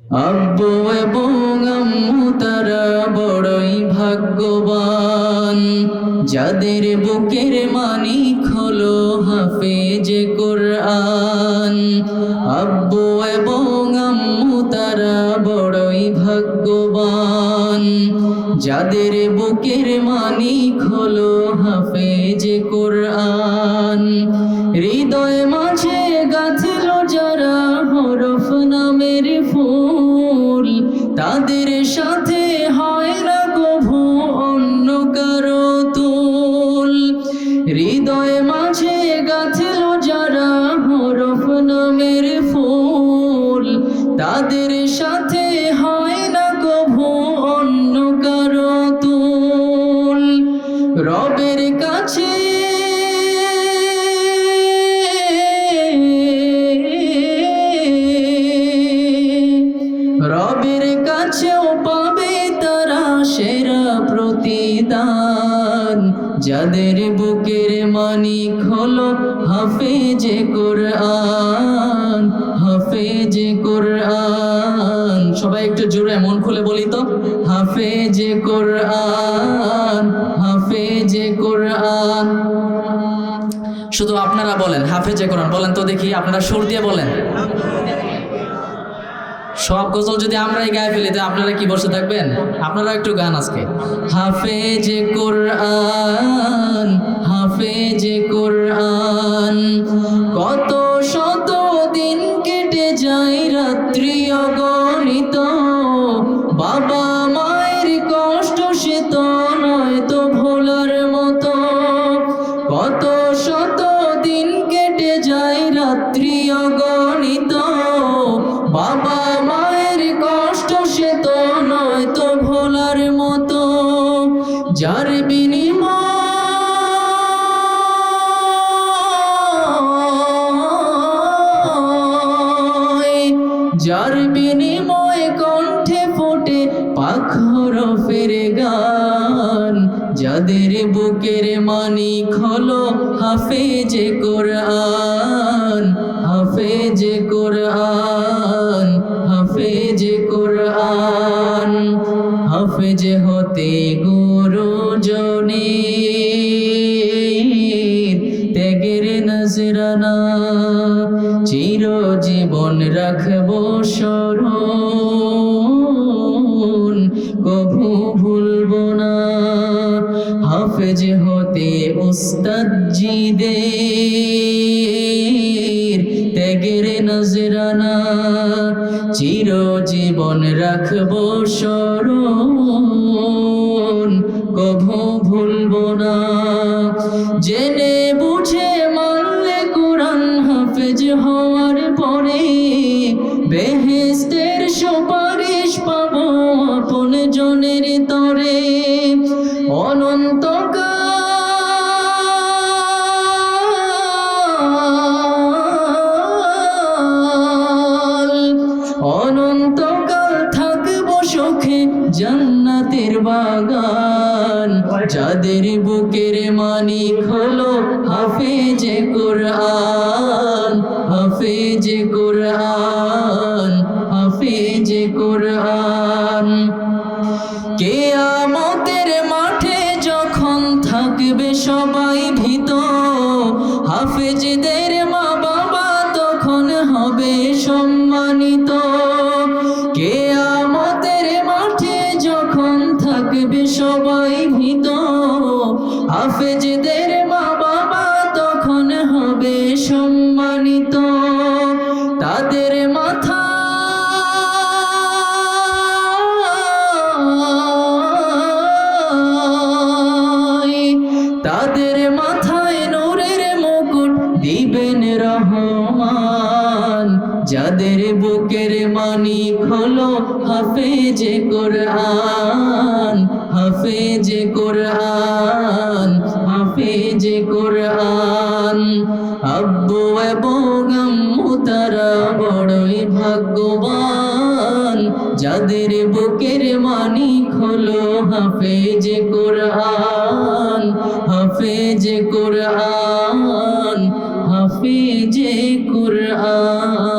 আব্বু এবং আম্মু তারা বড়ই ভাগ্যবান, যাদের বুকের মানিক হলো হাফেজে কোরআন। আব্বু এবং আম্মু তারা বড়ই ভাগ্যবান, যাদের বুকের মানিক হলো হাফেজে কোরআন। হৃদয় মাঝে গাঁথল যারা হরফ নামের ফুল, তাদের সাথে হয় না কভু অন্য কারো তুল। হৃদয় মাঝে গাঁথল যারা হরফ নামের ফুল, তাদের সাথে হয় না কভু অন্য কারো তুল। রবের কাছে রবের কাছেও পাবে তারা সেরা প্রতিদান, যাদের বুকের মানিক হলো হাফেজে কোরআন, হাফেজে কোরআন। সবাই একটু জোরে মন খুলে বলি তো, হাফেজে কোরআন, হাফেজে কোরআন। শুধু আপনারা বলেন হাফেজে কোরআন, বলেন তো দেখি, আপনারা সুর দিয়ে বলেন। সব গজল যদি আমরাই গায়ে ফেলি তো আপনারা কি বসে থাকবেন? আপনারা একটু গান আজকে। হাফেজে কোরআন, হাফেজে কোরআন। কত শত দিন কেটে যায় রাত্রি অগণিত, বাবা মায়ের কষ্ট সে তো নয় তো ভোলার মতো। কত শত দিন কেটে যায় রাত্রি অগণিত, বাবা মায়ের কষ্ট সে তো নয় তো ভোলার মতো। যার বিনিময়ে কণ্ঠে ফোটে পাক হরফের গান, যাদের বুকের মানিক হলো হাফেজে কোরআন, হাফেজে কোরআন, হাফেজে কোরআন। হাফেজে হতে গুরুজনের ত্যাগের নজরানা, চিরজীবন রাখবো স্মরণ, কভু ভুলবো না। হাফেজ হতে উস্তাদজিদের ত্যাগের নজরানা, চিরজীবন রাখবো স্মরণ, কভু ভুলবো না। জেনে বুঝে মানলে কোরআন হাফেজ হওয়ার পরে, বেহেশতের সুপারিশ পাবো আপন জনের তরে। অনন্তকাল থাকবো সুখে জান্নাতের বাগান, যাদের বুকের মানিক হলো হাফেজে কোরআন, হাফেজে কোরআন, হাফেজে কোরআন। কিয়ামতের মাঠে যখন থাকবে সবাই ভীত, হাফেজদের মা বাবা তখন হবে সম্মানিত। কিয়ামতের মাঠে যখন থাকবে সবাই ভীত, হাফেজদের মা বাবা তখন হবে সম্মানিত। তাদের মাথা তাদের মাথায় নূরের মুকুট দিবেন রহমান, যাদের বুকের মানিক হলো হাফেজে কোরআন, হাফেজে কোরআন, হাফেজে কোরআন। আব্বু এবং আম্মু তারা বড়ই ভাগ্যবান, যাদের বুকের মানিক হলো হাফেজে কোরআন, হাফেজে কোরআন, হাফেজে কোরআন।